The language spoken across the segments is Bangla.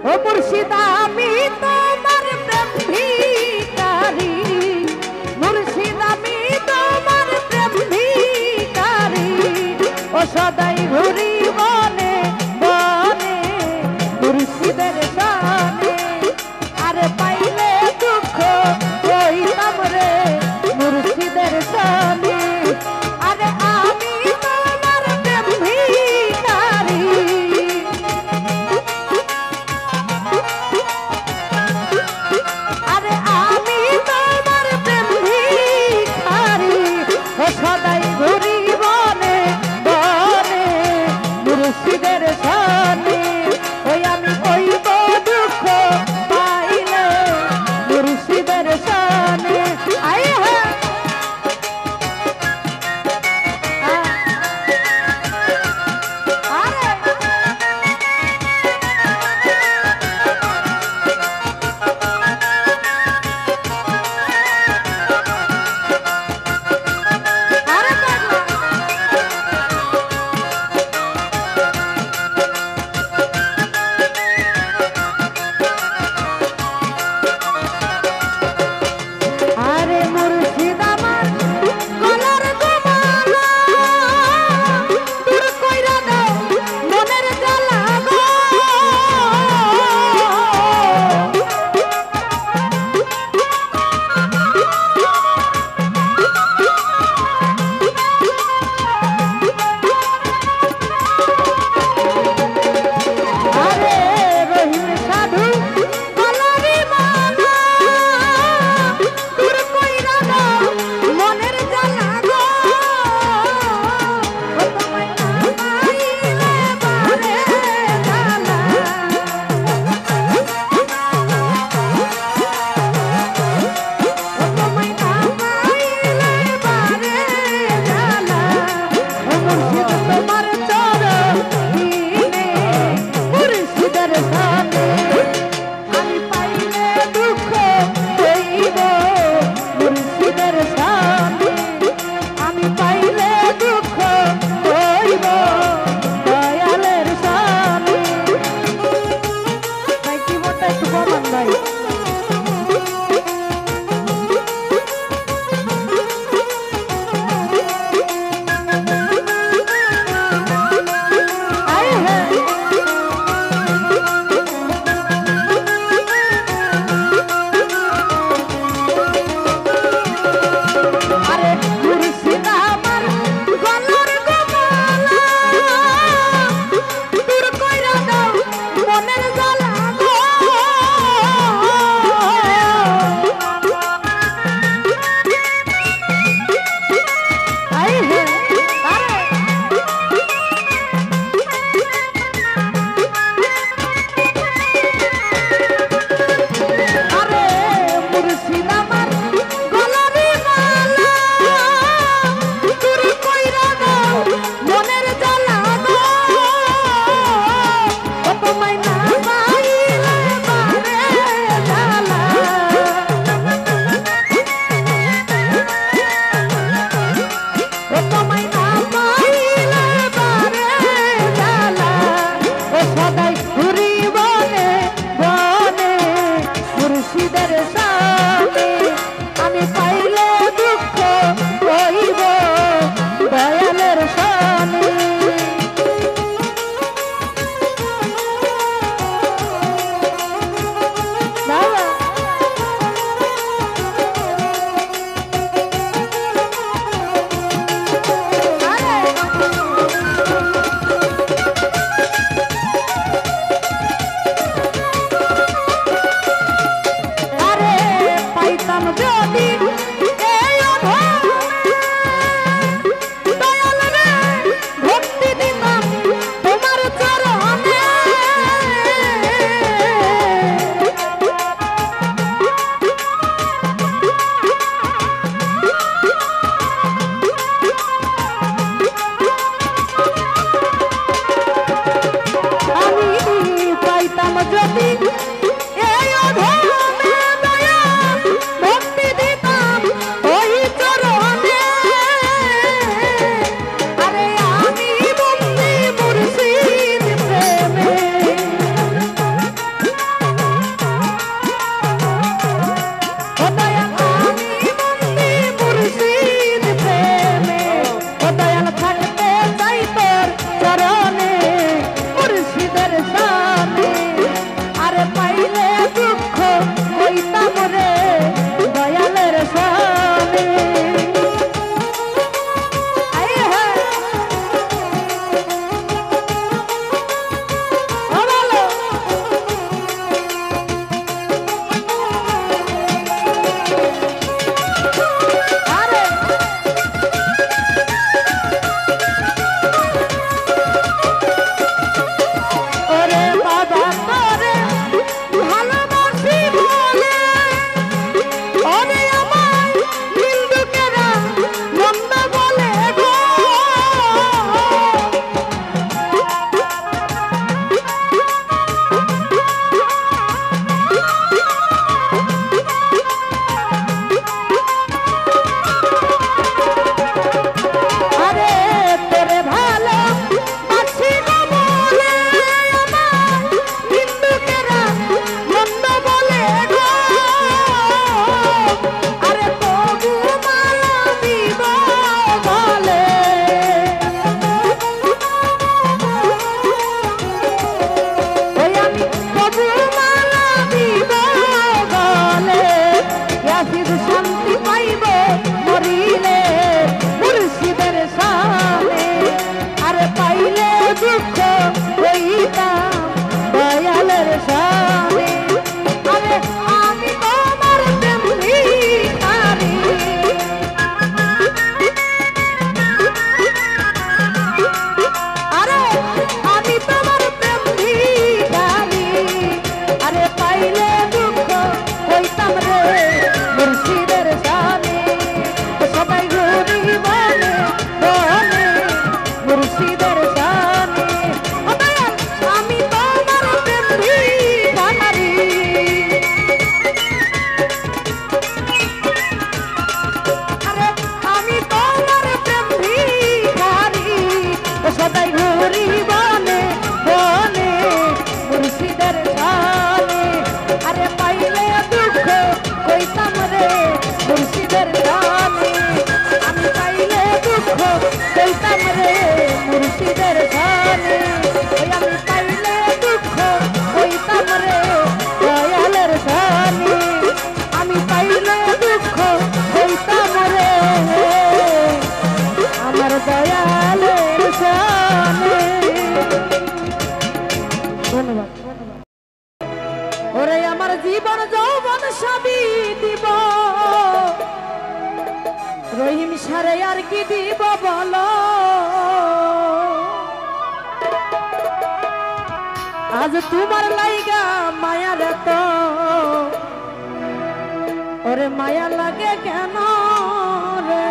ও মুর্শিদ আমি তোমার প্রেম ভিখারি, মুর্শিদ আমি তোমার প্রেম ভিখারি, ও সদাই ঘুরি বনে বনে মুর্শিদের শানে, আরে পাইলে দুঃখ হইতাম রে মুর্শিদের শানে, আরে আমি তোমার প্রেম ভিখারি। আরে আমি তোমার প্রেম ভিখারি, ও সদাই ঘুরি বনে বনে মুর্শিদের শানে, ওই আমি কইব দুঃখ পাইলে মুর্শিদের শানে। আই হ্যাঁ রে মুর্শিদের সানে ওই আমি পাইলে দুঃখ হইতাম রে দয়ালের সানে আমি পাইলে দুঃখ হইতাম রে আমার দয়ালের সানে। ধন্যবাদ। ওরে আমার জীবন যৌবন সবই দিব রহিম সারে আর কি দিব বলো আজ তোমার লাইগা মায়ার তো ওরে মায়া লাগে কেন রে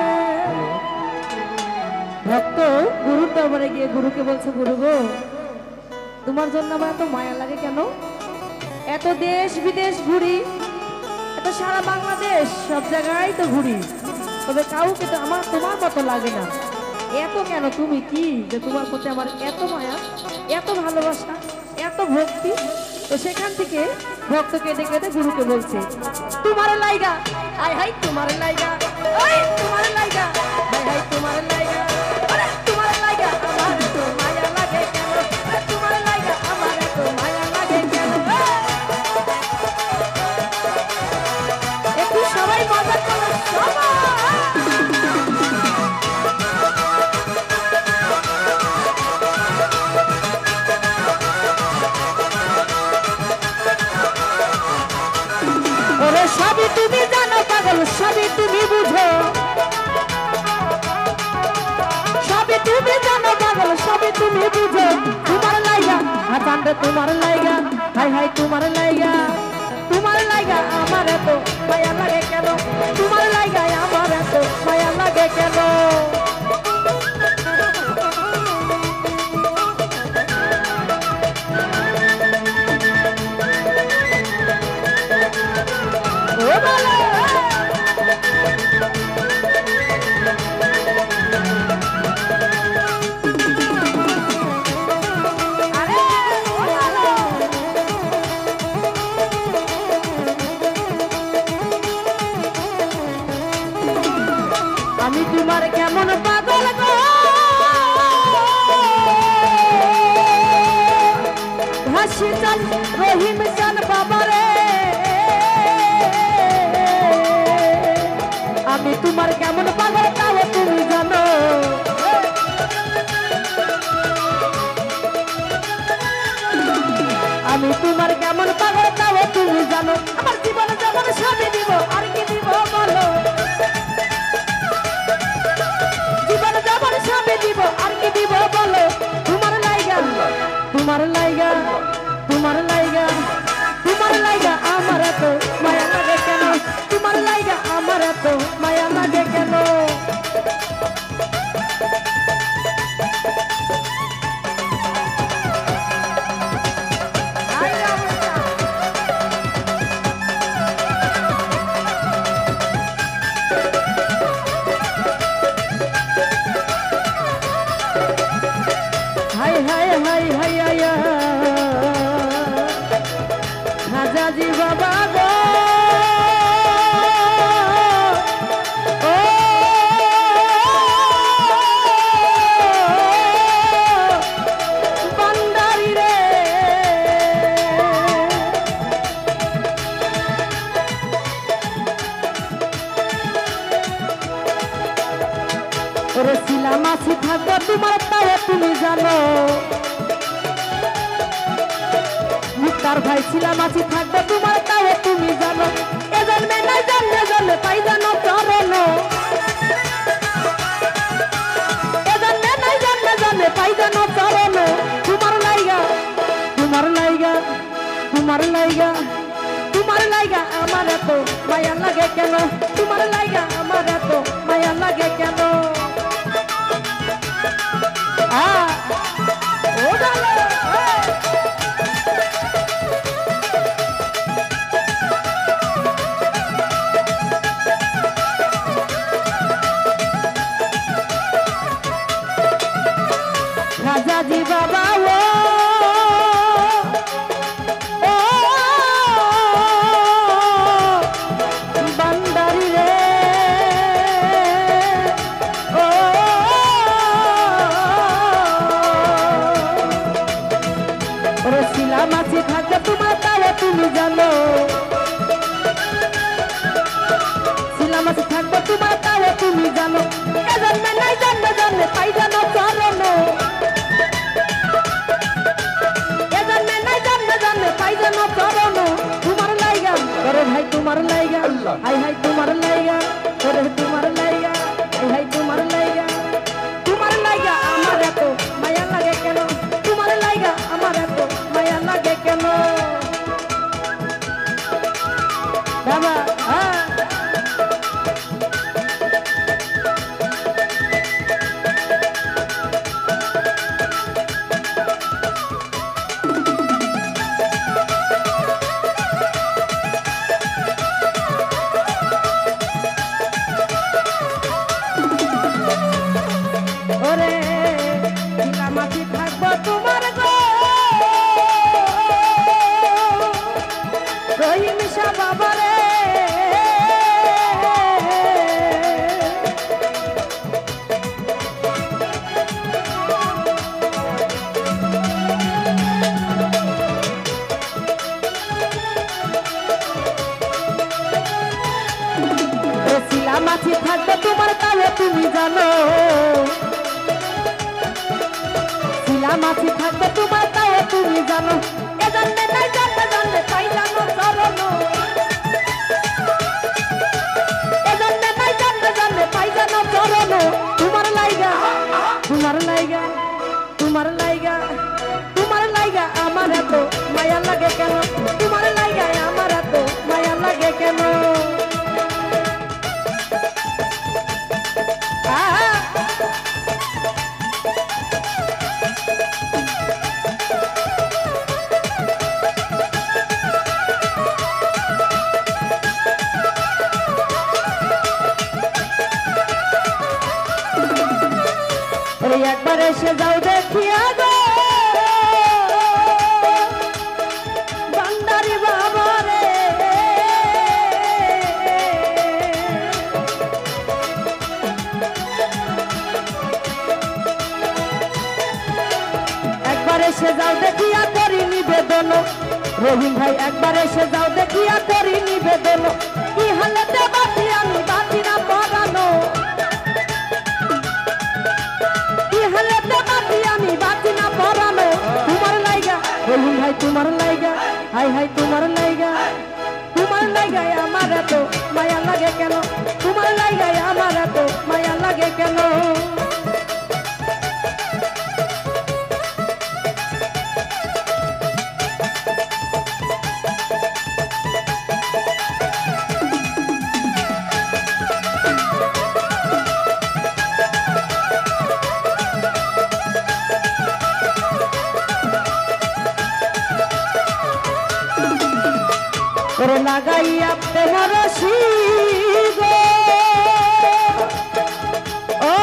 ভক্ত গুরুর দরবারে গিয়ে গুরুকে বলছে গুরু গো তোমার জন্য আমার এত মায়া লাগে কেন এত দেশ বিদেশ ঘুরি এত সারা বাংলাদেশ সব জায়গায় তো ঘুরি তবে কাউকে তো আমার তোমার মতো লাগে না এত কেন তুমি কি যে তোমার প্রতি আমার এত মায়া এত ভালোবাসা এত ভক্তি তো সেখান থেকে ভক্ত কেঁদে কেঁদে গুরুকে বলছে তোমার লাইগা হাই হাই তোমার লাইগা ওই তোমার লাইগা হাই হাই তোমার লাইগা আরে তোমার লাইগা আমার তো মায়া লাগে কেন তোমার লাইগা আমার তো মায়া লাগে কেন একটু সবাই মজা করো সবাই সবই তুমি জানো পাগল সবই তুমি বুঝো সবই তুমি জানো পাগল সবই তুমি বুঝো তোমার লাইগা আচান্ডে তোমার লাইগা হাই হাই তোমার লাইগা আমার এত মায়া লাগে কেন তোমার লাইগা আমার এত মায়া লাগে কেন আমি তোমার কেমন পাগল গো হাসি চান রহিম চান বাবারে আমি তোমার কেমন পাগল তাও তুমি জানো আমি তোমার কেমন পাগল তাও তুমি জানো আমার জীবনে যেমন সবই দিব আর কি দিব বলো দিব আর কি দিব বলো তোমার লাইগা তোমার লাইগা তোমার লাইগা তোমার লাইগা আমার এত মায়া লাগে কেন তোমার লাইগা আমার এত মায়া লাগে কেন রাজাজি বাবা গো ও বান্দারি রে ওরে ছিলাম আছি থাকবো তোমার তাও তুমি জানো তার ভাই ছিলাম আছি থাকবে তোমার তাও তুমি জানো এ জন্মে নাই জন্মে জন্মে পাই জানো চরণ এ জন্মে নাই জন্মে জন্মে পাই জানো চরণ তোমার লাইগা তোমার লাইগা তোমার লাইগা তোমার লাইগা আমার এত মায়া লাগে কেন তোমার লাইগা আমার এত মায়া লাগে কেন ও ভালো রাজাজি বাবা ও বান্দারি রে ও ওরে শিলা মাছি থাকবে তোমার তাও তুমি জানো, শিলা মাছি থাকবে তোমার তাও তুমি জানো, এ জন্মে নাই জন্মে জন্মে পাই জানো চরণ, এ জন্মে নাই জন্মে জন্মে পাই জানো চরণ। তোমার লাইগা ওরে ভাই তোমার লাইগা, হাই হাই তোমার লাইগা, ওরে তোমার লাইগা, হাই হাই তোমার লাইগা, তোমার লাইগা আমার এত মায়া লাগে কেন, তোমার লাইগা আমার এত মায়া লাগে কেন বাবা। হ্যাঁ ওরে মাটি থাকবো তোমার গো রহিম শাহ বাবা রে, শিলা মাছি থাকবে তোমার তাহলে তুমি জানো, শিলা মাছি থাকবে তোমার তাও তুমি জানো, এ জন্মে নাই জন্মে জন্মে পাই জানো চরণ, এ জন্মে নাই জন্মে জন্মে পাই জানো চরণ। তোমার লাইগা তোমার লাইগা তোমার লাইগা তোমার লাইগা আমার এত মায়া লাগে কেন, তোমার লাইগা আমার এত মায়া লাগে কেন। একবার এসে যাও দেখিয়া গো বান্দারি বাবা রে, একবার এসে যাও দেখিয়া করি নিবেদন, রহিম ভাই একবার এসে যাও দেখিয়া করি নিবেদন, কি হালতে বাঁচি আমি বাঁচি না পরানো, আমি বাঁচি না পরানো। তোমার লাইগা রহিম ভাই তোমার লাইগা, হাই হাই তোমার লাইগা, তোমার লাইগায় আমার এত মায়া লাগে কেন, তোমার লাইগায় আমার এত মায়া লাগে কেন। ওরে লাগাইয়া তোমার শিগো ও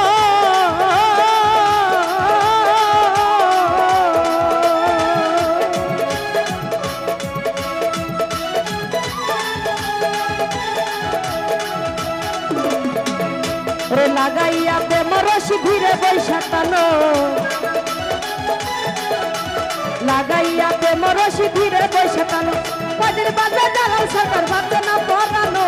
ওরে লাগাইয়া তোমার শিভিরে বৈশাখানো, লাগাইয়া তোমার শিভিরে বৈশাখানো, পদের বাজে জালাল সরকার বাজে না পরানো,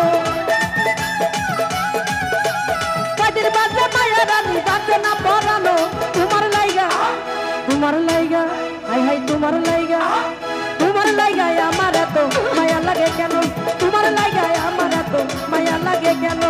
পদের বাজে মায়া রানী বাজে না পরানো। তোমার লাইগা হাই হাই তোমার লাইগা, তোমার লাইগায় আমার এত মায়া লাগে কেন, তোমার লাইগায় আমার এত মায়া লাগে কেন।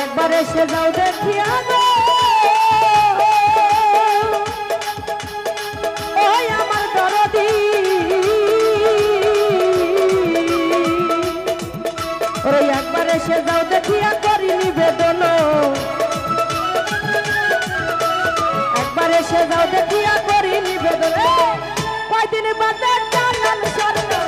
একবার এসে যাও দেখিয়া গো ওই আমার দরদি, ওরে একবার এসে যাও দেখিয়া করি নিবেদন, একবার এসে যাও দেখিয়া করি নিবেদন, কয়দিন বাদে জানাল সরকার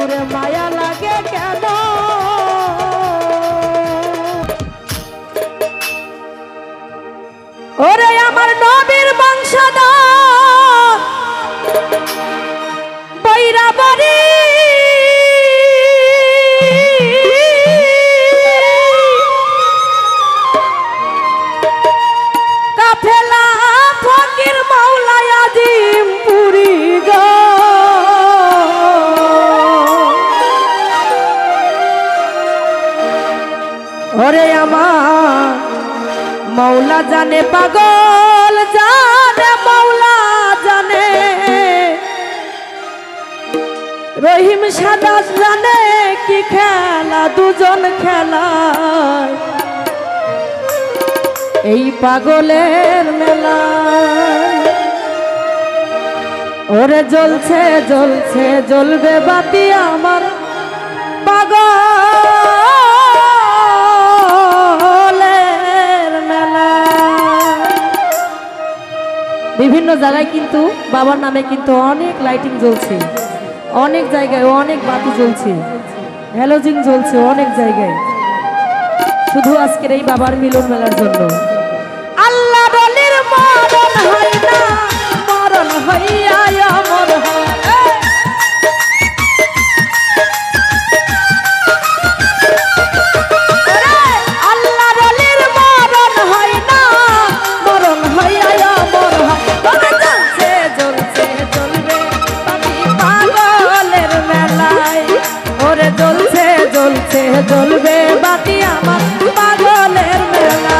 বন্ধুরে মায়া লাগে কেন ওরে আমার নবীর বংশধর বৈরাবরী কাফেলা ফকির মাওলায় আজিম পুরি গো ওরে আমার মৌলা জানে পাগল জানে মৌলা জানে রহিম সাদা জানে কি খেলা দুজন খেলায় এই পাগলের মেলা ওরে জ্বলছে জ্বলছে জ্বলবে বাতি আমার পাগলের মেলা বিভিন্ন জায়গায় কিন্তু বাবার নামে কিন্তু অনেক লাইটিং জ্বলছে অনেক জায়গায় অনেক বাতি জ্বলছে হ্যালোজিন জ্বলছে অনেক জায়গায় শুধু আজকের এই বাবার মিলন মেলার জন্য আল্লাহ বলির মরণ হয় না মরণ হইয়া অমর হয় আল্লাহ বলির মরণ হয় না মরণ হইয়া অমর হয় জ্বলছে জ্বলছে জ্বলবে বাতি পাগলের মেলায় ওরে জ্বলছে জ্বলছে জ্বলবে বাতি আমার পাগলের মেলা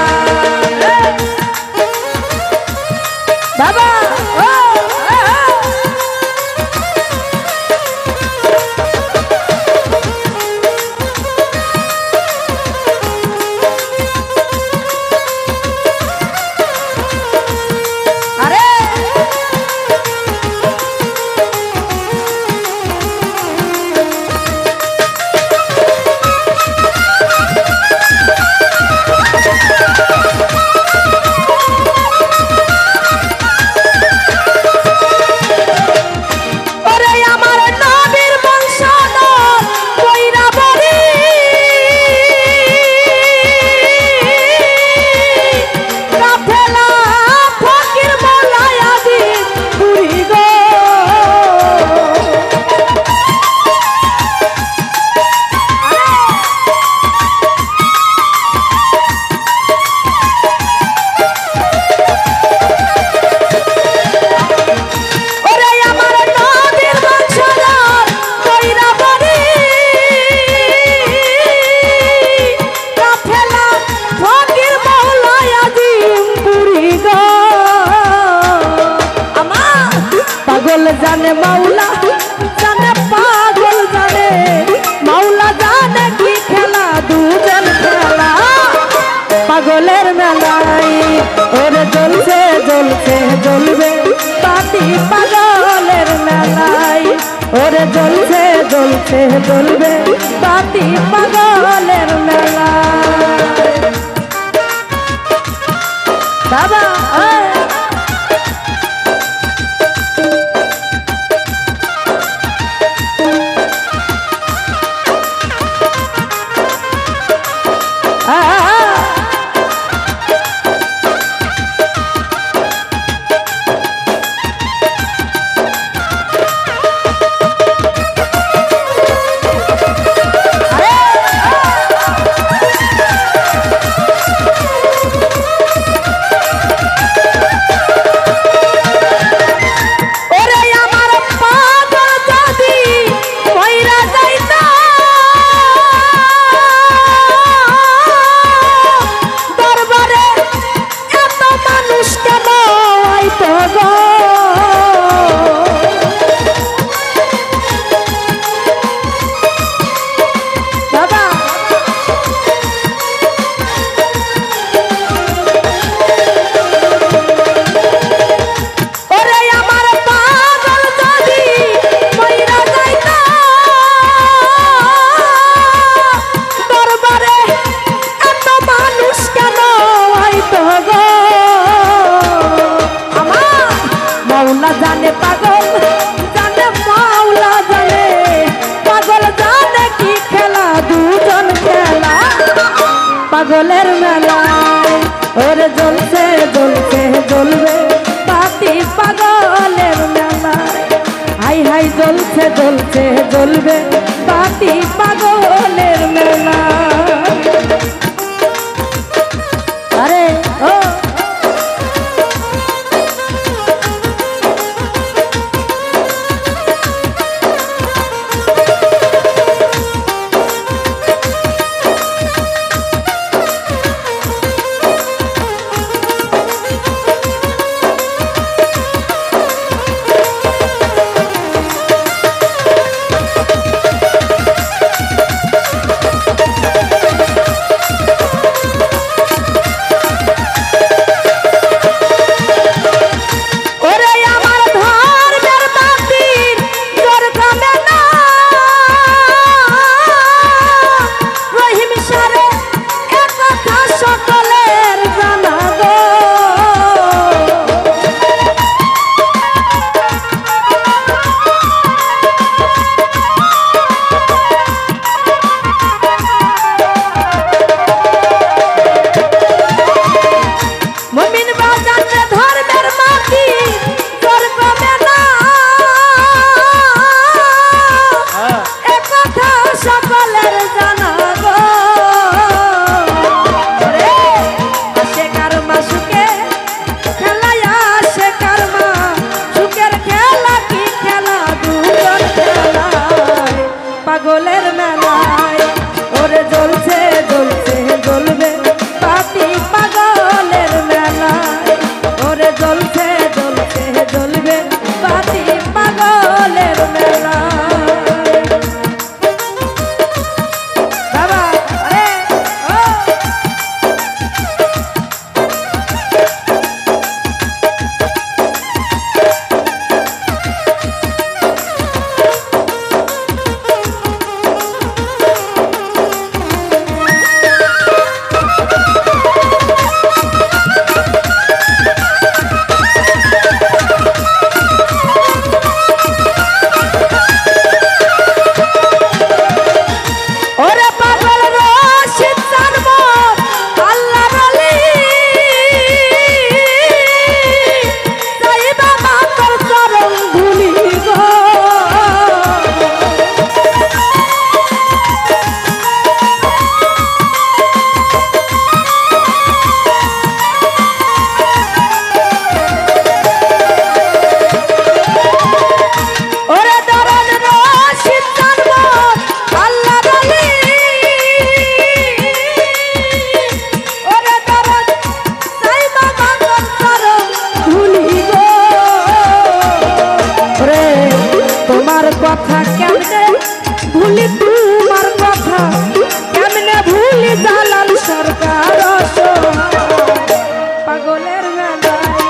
বাবা জানে মাওলা জানে পাগল জানে মাওলা জানে কি খেলা দুজন খেলা পাগলের মেলায় ওরে জ্বলছে জ্বলছে জ্বলবে বাতি পাগলের মেলায় ওরে জ্বলছে জ্বলছে জ্বলবে বাতি পাগলের মেলায় বাবা জানে পাগল জানে মাওলা জানে পাগল পাগলের মেলায় ওরে জ্বলছে জ্বলছে জ্বলবে বাতি পাগলের মেলায় হাই হাই জ্বলছে জ্বলছে জ্বলবে বাতি পাগলের মেলায় আরে ও পাগলের মেলায় ওরে জ্বলছে জ্বলছে জ্বলবে বাতি পাগলের মেলায় ওরে জ্বলছে জ্বলছে জ্বলবে বাতি পাগলের মেলায় বাবা আরে ও কথা কেমনে ভুলি তোমার কথা কেমনে ভুলি জালাল সরকার পাগলের মেলায়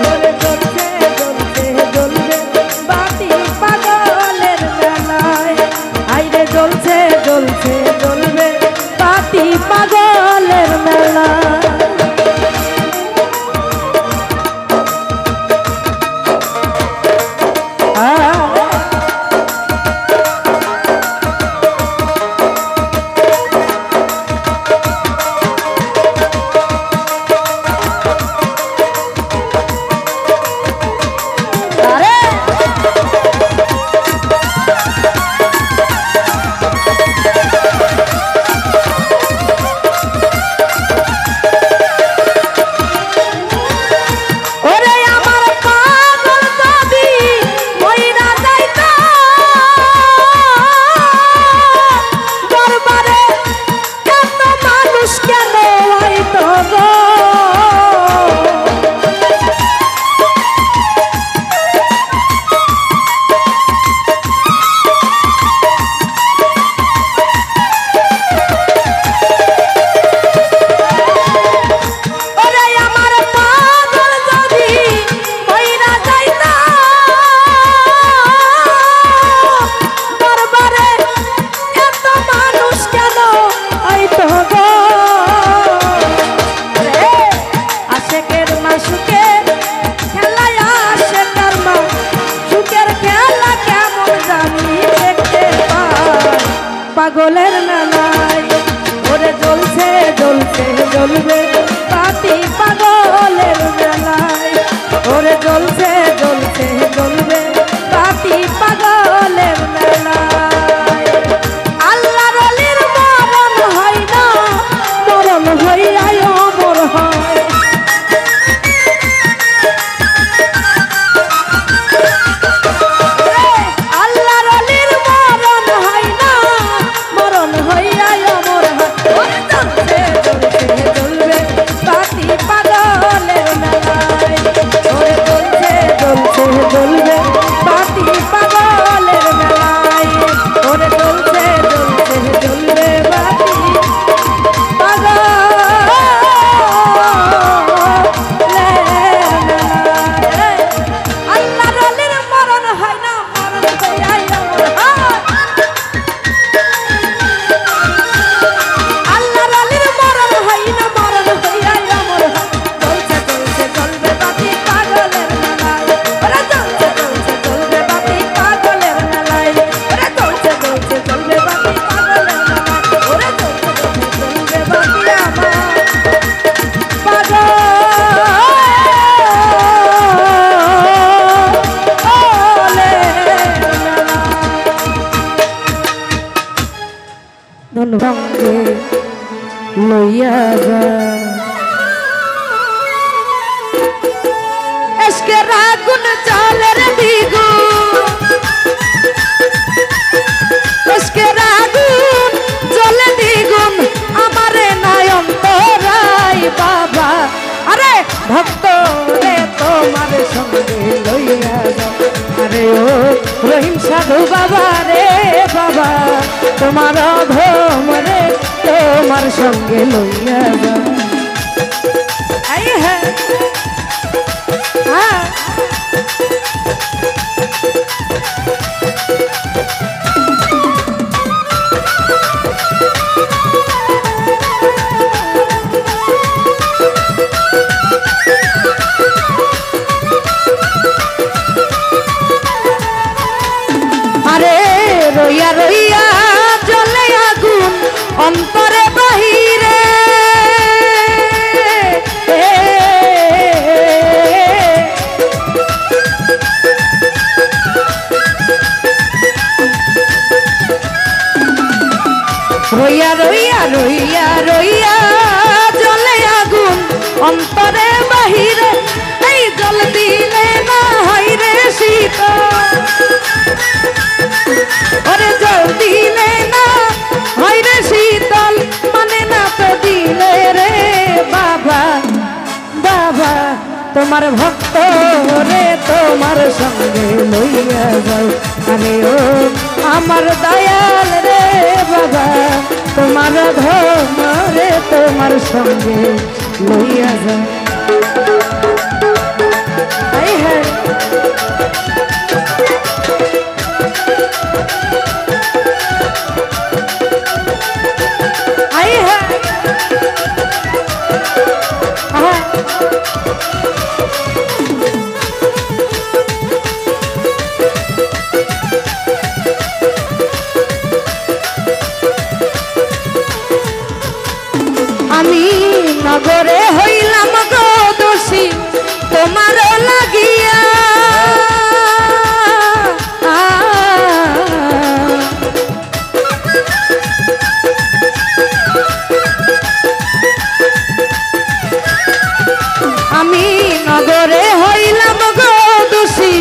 ওরে জ্বলছে জ্বলছে জ্বলবে বাতি পাগলের মেলায় আইরে জ্বলছে জ্বলছে জ্বলবে বাতি পাগলের মেলায় পাগলের মেলায় ওরে জ্বলছে জ্বলছে জ্বলবে বাতি পাগলের মেলায় ওরে জ্বলছে জ্বলছে জ্বলবে বাতি পাগলের মেলায় আল্লাহর অলির মরণ হয় না মরণ হইয়াই অমর হয় আল্লাহর অলির মরণ হয় না মরণ হইয়াই অমর হয় ওরে জ্বলছে জ্বলছে জ্বলবে বাতি পাগলের মেলায় ওরে জ্বলছে জ্বলছে জ্বলবে বাতি পাগলের মেলায় ওরে জ্বলছে জ্বলছে জ্বলবে বাতি আল্লাহর অলির মরণ হয় না মরণ হইয়াই অমর হয় আল্লাহর অলির মরণ হয় না মরণ হইয়াই অমর হয় জ্বলছে জ্বলছে জ্বলবে বাতি পাগলের মেলায় ওরে জ্বলছে জ্বলছে জ্বলবে বাতি পাগলের মেলায় ওরে জ্বলছে জ্বলছে জ্বলবে বাতি পাগলের মেলায় ওরে জ্বলছে জ্বলছে জ্বলবে বাতি আমার ধন্যবাদ লইয়া যা এসকের আগুন চালের দ্বিগুণ এসকের আগুন জ্বলে দ্বিগুণ আমারে নাই অন্তরাই বাবা আরে ভক্ত রে তোমার সঙ্গে লইয়া যাও আরে ও রহিম সাধু বাবা রে বাবা তোমার ধম রে তোমার সঙ্গে লইয়া যাও আই হ্যাঁ হ্যাঁ আরে রইয়া রইয়া জ্বলে আগুন অন্তরে বাহিরে রইয়া রইয়া রইয়া রইয়া জ্বলে আগুন অন্তরে বাহিরে এই জল দিলে না হয় রে শীতল ওরে জল দিলে না হয় রে শীতল মানে না তো দিলে রে বাবা বাবা তোমার ভক্ত রে তোমার সঙ্গে লইয়া যাও আরে ও আমার দয়াল রে বাবা তোমার ধর্ম রে তোমার সঙ্গে লইয়া যাও আই হ্যাঁ আই হ্যাঁ আমি নগরে হইলাম গো দোষী তোমার লাগিয়া আমি নগরে হইলাম গো দোষী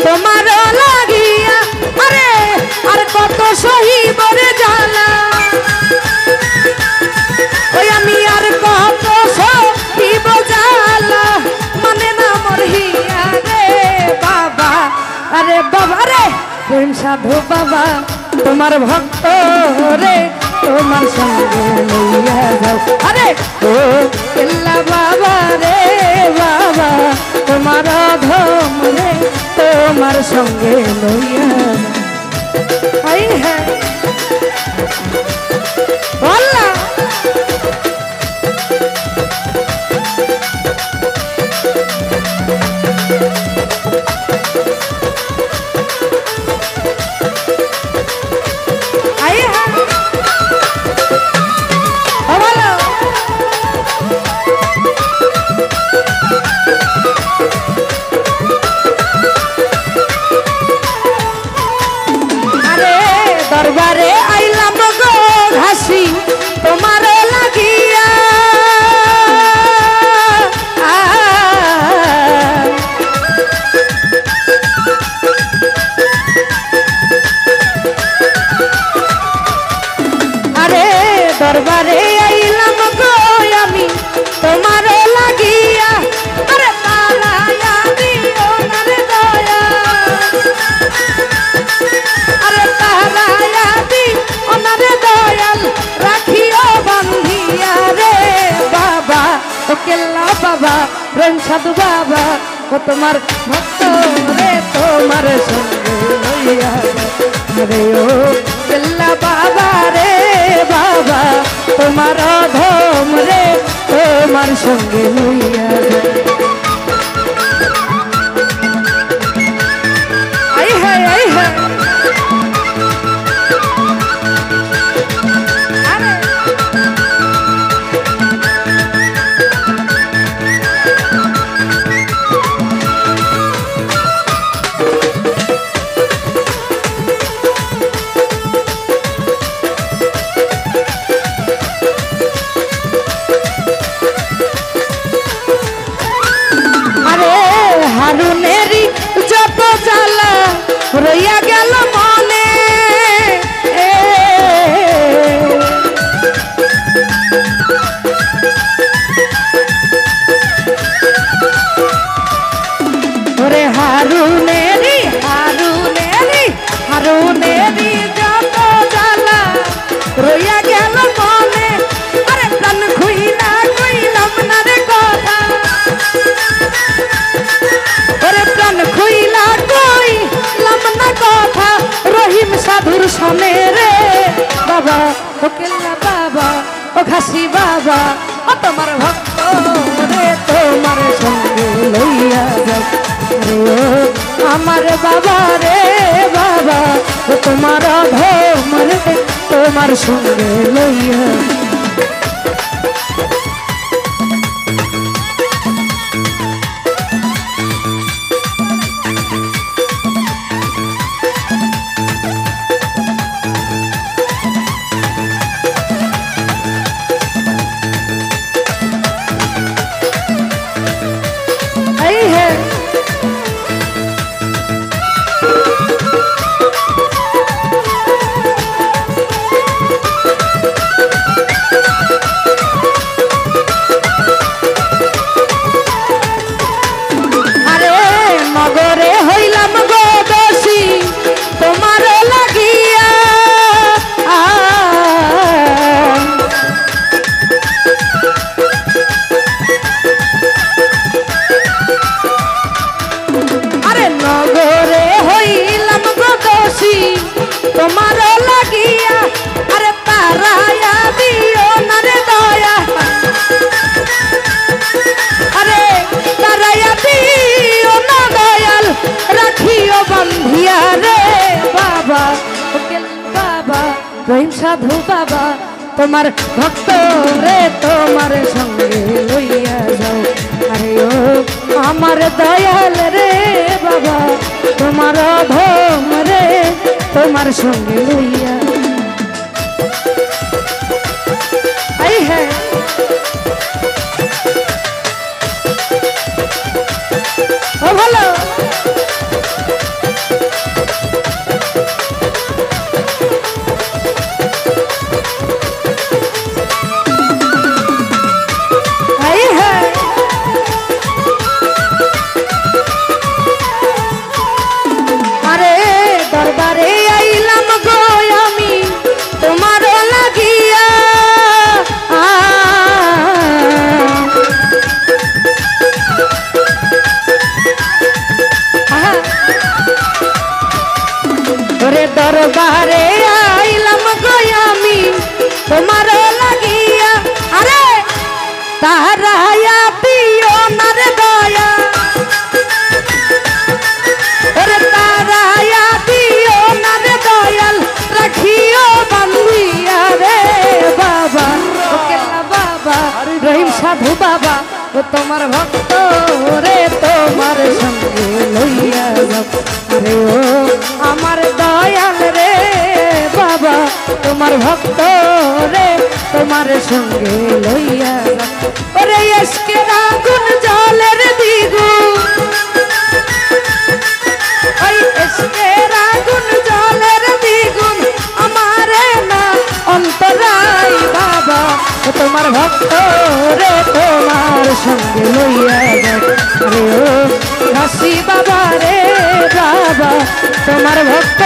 তোমার লাগিয়া আরে আর কত সহিব রে জ্বালা ওই আমি আর কত সহিব জ্বালা মানে না মোর হিয়া রে বাবা আরে বাবা রে প্রেম সাধু বাবা তোমার ভক্ত রে তোমার সঙ্গে লইয়া যাও আরে ও এল্লা বাবা রে বাবা তোমার ধম রে তোমার সঙ্গে লইয়া যাও আই হ্যাঁ বললা আরে দরবারে আইলাম গো আমি তোমার লাগিয়া, আরে তারায়া দিও না রে দয়া, আরে তারায়া দিও না রে দয়াল, রাখিও বান্ধিয়া রে বাবা, ও কেল্লা বাবা প্রেম সাধু বাবা, ও তোমার ভক্ত রে তোমার সঙ্গে লইয়া, আরে ও কেল্লা বাবা রে বাবা, তোমার ধম রে তোমার সঙ্গে লইয়া, আই হায় আই হায়। হারুনেরি যত জ্বালা রইয়া গেল মনে, ওরে হারুনেরি হারুনেরি হারুনেরি যত জ্বালা রইয়া গেল মনে, আরে প্রাণ খুইলা কইলাম না রে কথা, ওরে প্রাণ খুইলা কইলাম না কথা, রহিম সাধুর সনে রে বাবা, ও কেল্লা বাবা, ও ঘাসি বাবা, ও তোমার ভক্ত রে তোমার সঙ্গে লইয়া যাও, রে ও আমার বাবা রে বাবা, ও তোমার ধম রে তোমার সঙ্গে লইয়া। নগরে হইলাম গো দোষী তোমার লাগিয়া, আরে নগরে হইলাম গো দোষী তোমার লাগিয়া, আরে তারায়া দিও না রে দয়া, আরে তারায়া দিও না দয়াল, রাখিও বান্ধিয়া রে বাবা, ও কেল্লা বাবা রহিম সাধু বাবা, তোমার ভক্ত রে তোমার সঙ্গে লইয়া যাও, আরে ও আমার দয়াল রে বাবা, তোমার ধম রে তোমার সঙ্গে লইয়া, আই হ্যাঁ। ও ভালো আই হ্যাঁ। আরে দরবারে আইলাম গো আমি তোমার লাগিয়া, ওরে দরবারে আইলাম গো আমি তোমার লাগিয়া, আরে তারায়া দিও না রে দয়া, ওরে তারায়া দিও না রে দয়াল, রাখিও বান্ধিয়া রে বাবা, ও কেল্লা বাবা রহিম সাধু বাবা, ও তোমার ভক্ত রে তোমার সঙ্গে লইয়া যাও, আরে ও আমার দয়াল রে বাবা, তোমার ভক্ত রে তোমার সঙ্গে লইয়া যাও, ওরে এসকে আগুন জলের দ্বিগুণ, ভক্ত রে তোমার সঙ্গে লইয়া যাক রে ও কাশী বাবা রে বাবা তোমার ভক্ত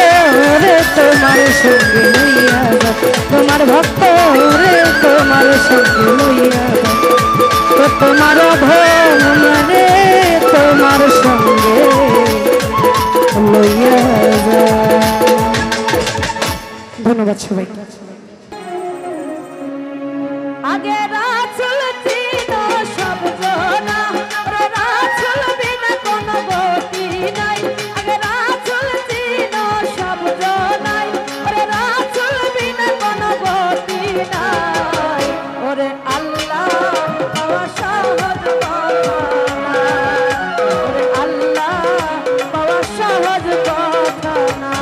রে তোমার সঙ্গে লইয়া যাক তোমার ভক্ত রে তোমার সঙ্গে লইয়া যাক তো তোমার ভ্রমণে তোমার সঙ্গে লইয়া যাক। ধন্যবাদ সবাইকে। আগে রাসূল চিনো সব জনা, ওরে রাসূল বিনা কোনো গতি নাই। আগে রাসূল চিনো সব জনাই, ওরে রাসূল বিনা কোনো গতি নাই। ওরে আল্লাহ পাওয়া সহজ কথা না, ওরে আল্লাহ পাওয়া সহজ কথা না।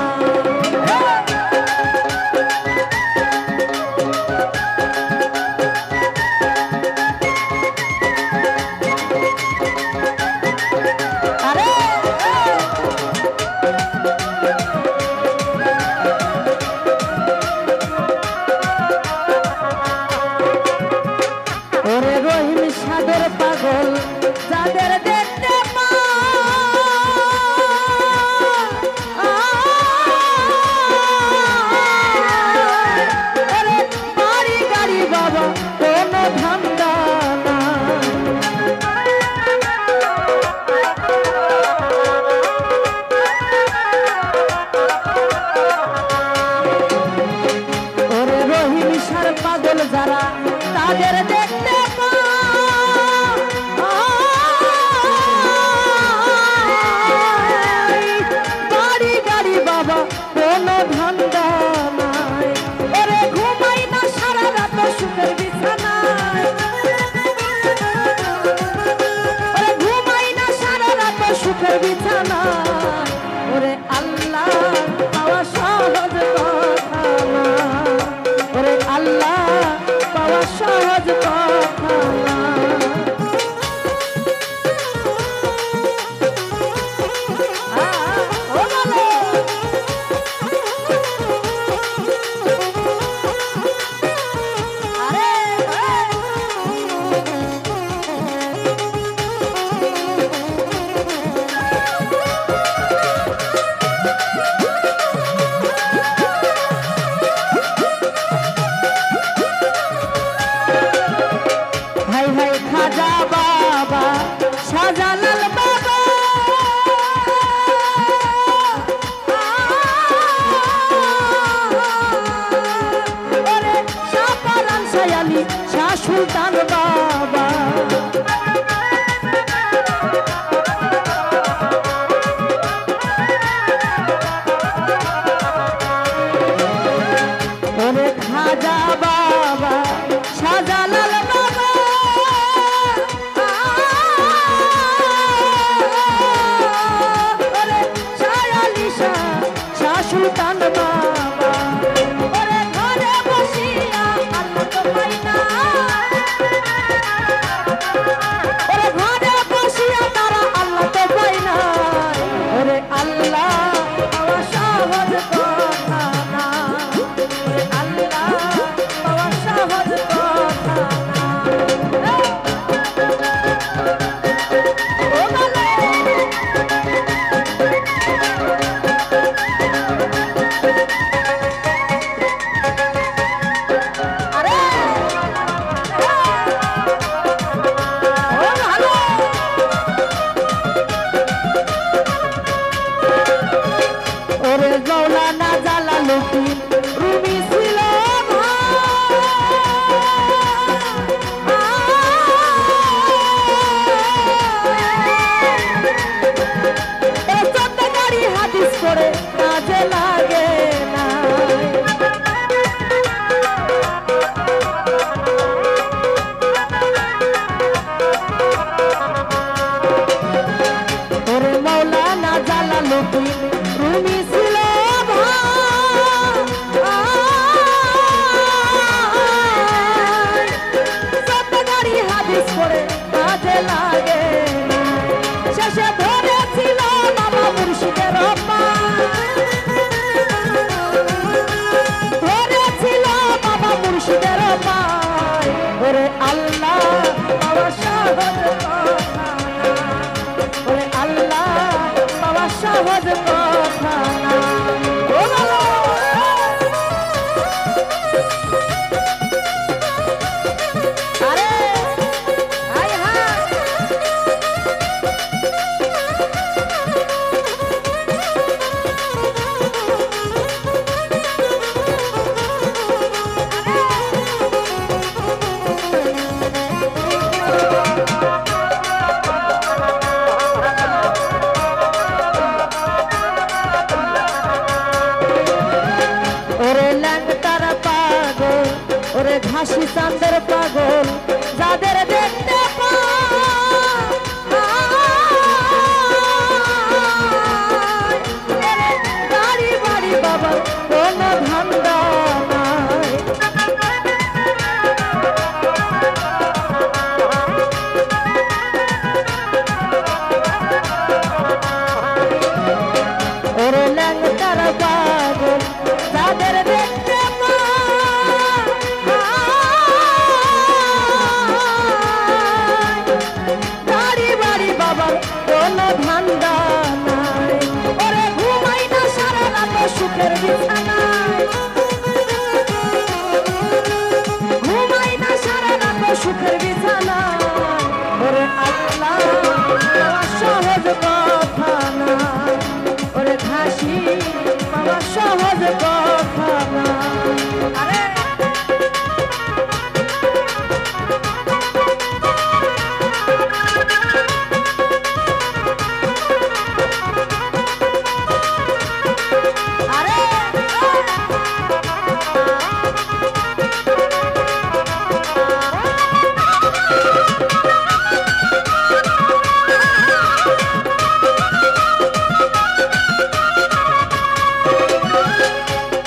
ওরে রহিম সাগর পাগল যাদের দেখতে ওরে বাড়ি গাড়ি বাবা কোনো ধান্দা না। ওরে রহিম সার পাগল যারা তাদের দেখতে বাড়ি গাড়ি বাবা কোনো ধান্দা নাই। ওরে ঘুমাই না সারা রাত সুখের বিছানায়, ওরে ঘুমাই না সারা রাত সুখের বিছানায়। ওরে আল্লাহ পাওয়া সহজ কথা না, ওরে আল্লাহ পাওয়া সহজ কথা না। ও বলে আরে হাই হাই খাজা বাবা শাহজালাল বাবা ওরে শাহ পারান সায়ালি শাহ সুলতান বাবা ওরে খাজা বাবা শাহজালাল বাবা ওরে শায়ালি শাহ সুলতান বাবা ওরে ঘরে বসিয়া আল্লাহ তো পাই না, ওরে ঘরে বসিয়া তারা আল্লাহ তো পাই না। ওরে আল্লাহ পাওয়া সহজ কথা না, ওরে আল্লাহ পাওয়া সহজ কথা না। ও বলে আরে ও ভালো ওরে মাওলানা জালালউদ্দিন রুমি ছিল চট্টগাড়ি হাদিস করে কাজে লাগে না। ওরে মাওলানা জালালউদ্দিন রুমি ছিল চট্টগাড়ি হাদিস করে কাজে লাগে না। শেষে ধরেছিল বাবা মুর্শিদের ধরেছিল বাবা মুর্শিদের ওরে কথা না। ও বাবা! আরে হায় হায় ওরে ল্যাংটার পাগল ওরে ঘাসি চাঁদের পাগল যাদের দেখতে বাড়ি বাড়ি বাবার কোনো ধান্দা নাই। ওরে ল্যাংটার পাগল যাদের দেখতে বাড়ি বাড়ি বাবার কোনো ধান্দা নাই। ওরে ঘুমাই না সারা রাত সুখের বিছানায়, ঘুমাই না সারা রাত সুখের বিছানায়। ওরে আল্লাহ পাওয়া সহজ কথা না, ওরে ঘাসি পাওয়া সহজ কথা না। আরে আরে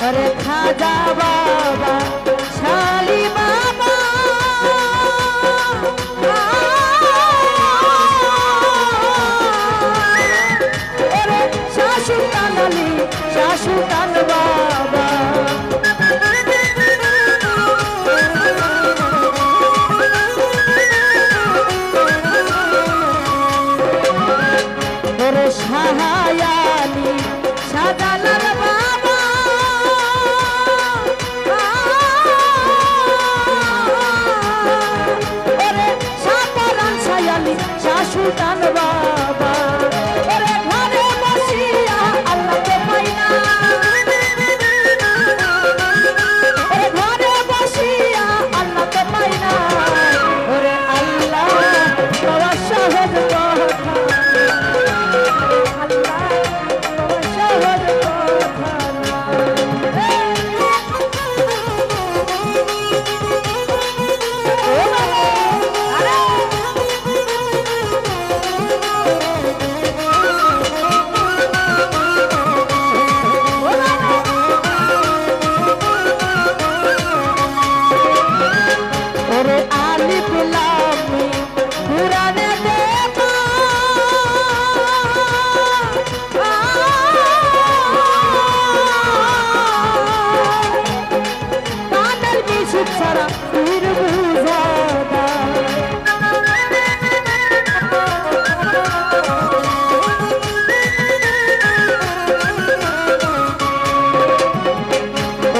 अरे खाजा बाबा शाली बाबा अरे शाशु कानली शाशु कान बाबा अरे शाहायाली शाहजालाल बाबा ওরে সাপরান সায়ালি শাশুটান বাবা ওরে ঘরে বসিয়া আল্লাহকে পাই না, ওরে ঘরে বসিয়া আল্লাহকে পাই না। ওরে আল্লাহ পাওয়া সহজ কথা, আল্লাহ পাওয়া সহজ কথা না। ও বাবা! আরে ও বাবা! ওরে আলিফ লাম মিম কুরআনে দেখা কানের মিশুক ছাড়া তুই বুঝাদা।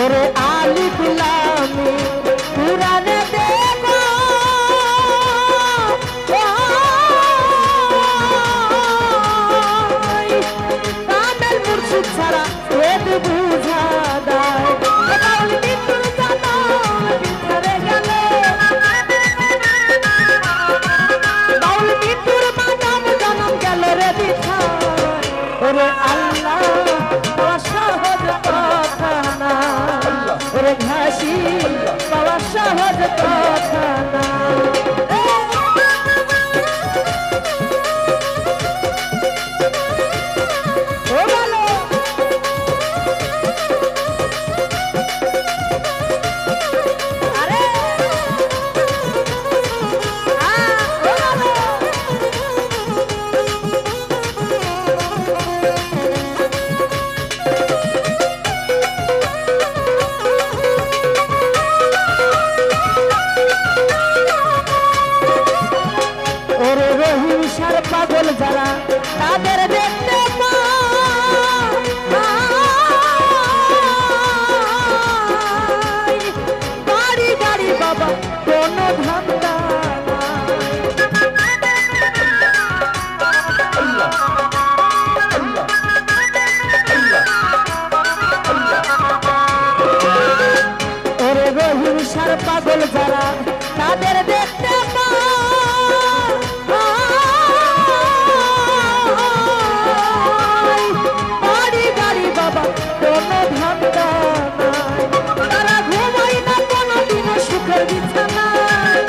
ওরে আলিফ লাম মিম কুরআনে দেখা কানের মুর্শিদ ছাড়া বেদ বুঝা দেয়। বাউল বিন্দুর জানাল ভিতরে গেলে, বাউল বিন্দুর মাদাম জনম গেল রে বিছায়। ওরে আল্লাহ পাওয়া সহজ কথা না, ওরে ঘাসি পাওয়া সহজ কথা না। ও ভালো যারা তাদের দেখতে পাই বাড়ি গাড়ি বাবা কোনো ধান্দা নাই তারা ঘুমাই না কোনোদিন সুখের বিছানায়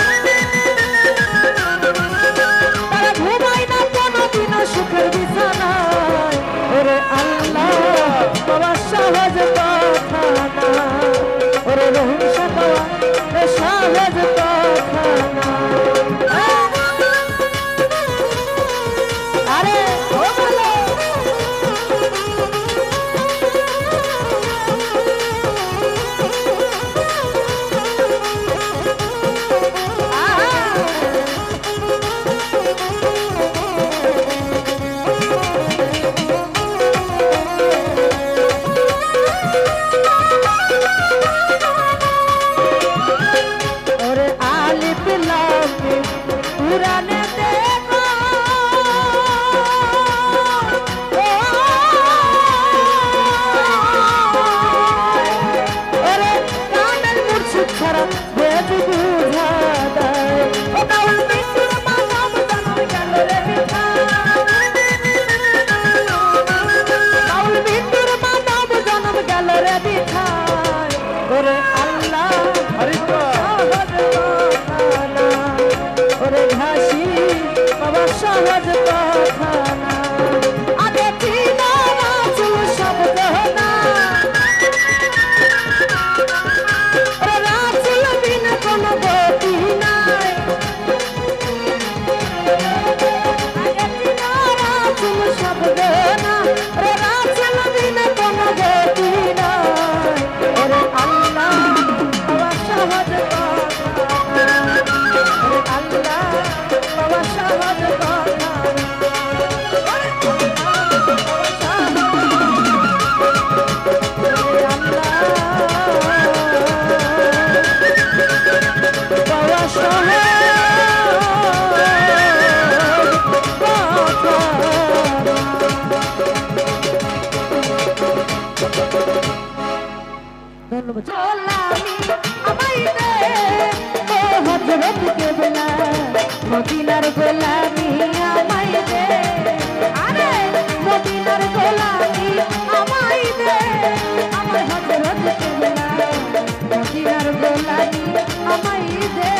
তারা ঘুমাই না কোনোদিন সুখের বিছানায় ওরে আল্লাহ বাবা সহজ কথা না ওরে রহিম সাকাওয়া সহজ কথা না আরে ও বলো পুরানে দেখো ওরে কানের মুর্শিদ ছাড়া বেদ বুঝা দেয় ও বাউল মৃত্যুর মানব জন্ম গেল রে বিঠা বাউল মৃত্যুর মানব জন্ম গেল রে বিঠা ওরে আল্লাহ ওরে ঘাসি বাবা সহজ কথা না আগে চিনা চুল শব্দ না ওরে রাসুল বিন কোনো গতি নাই আগে চিনা চুল শব্দ না ওরে রাসুল বিন কোনো গতি নাই ওরে আল্লাহ বাবা সহজ কথা আল্লাহ বাবা সহজ কথা বাবা সহজ ধন্যবাদ হযরত কেবলা মদিনার গোলামি আমায় দে আরে মদিনার গোলামি আমায় দে আমার হযরত কেবলা মদিনার গোলামি আমায় দে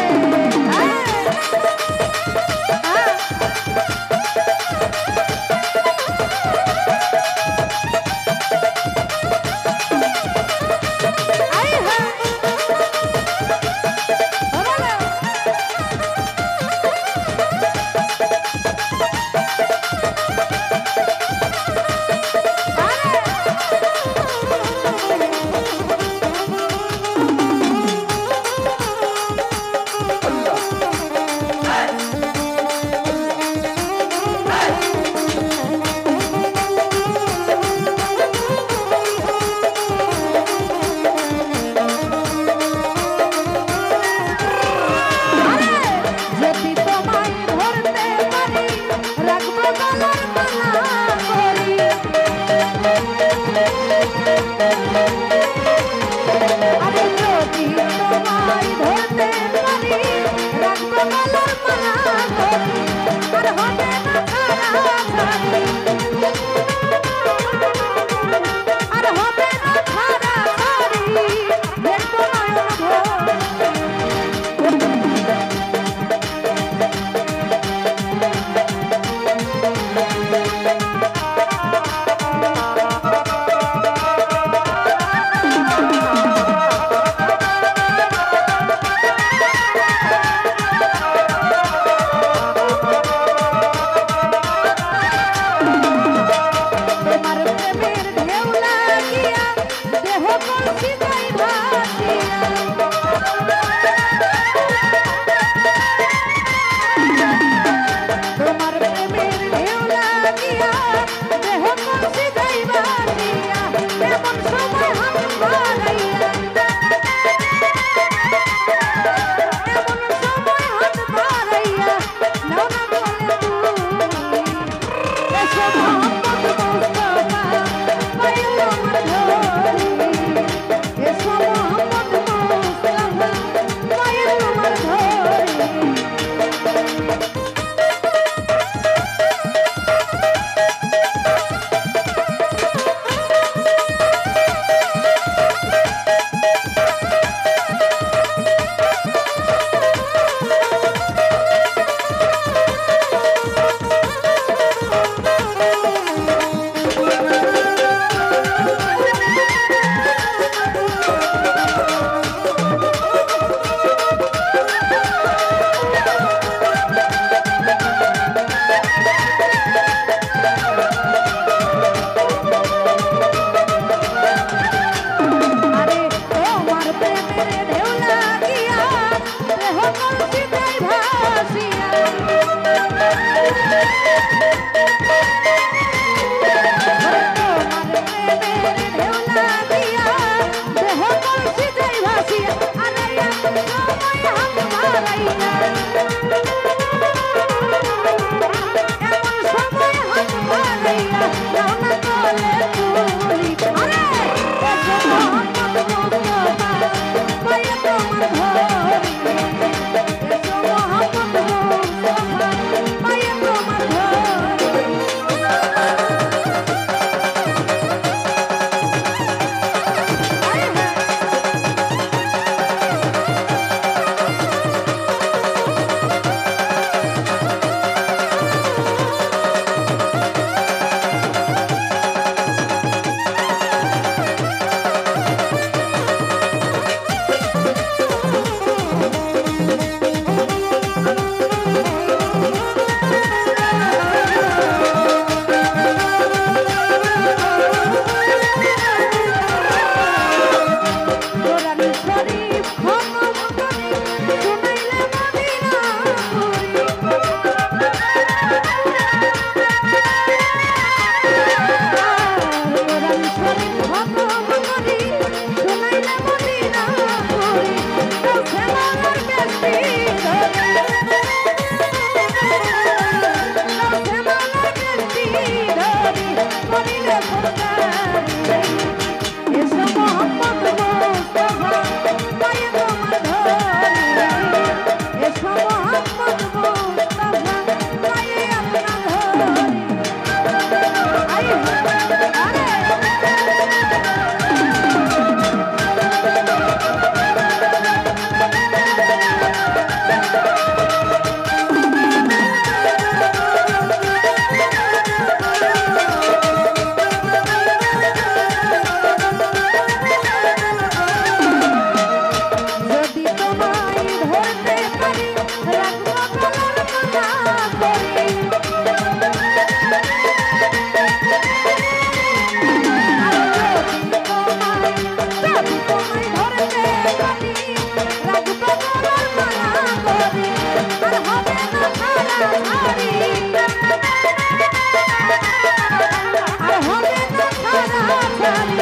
ধন্যবাদ।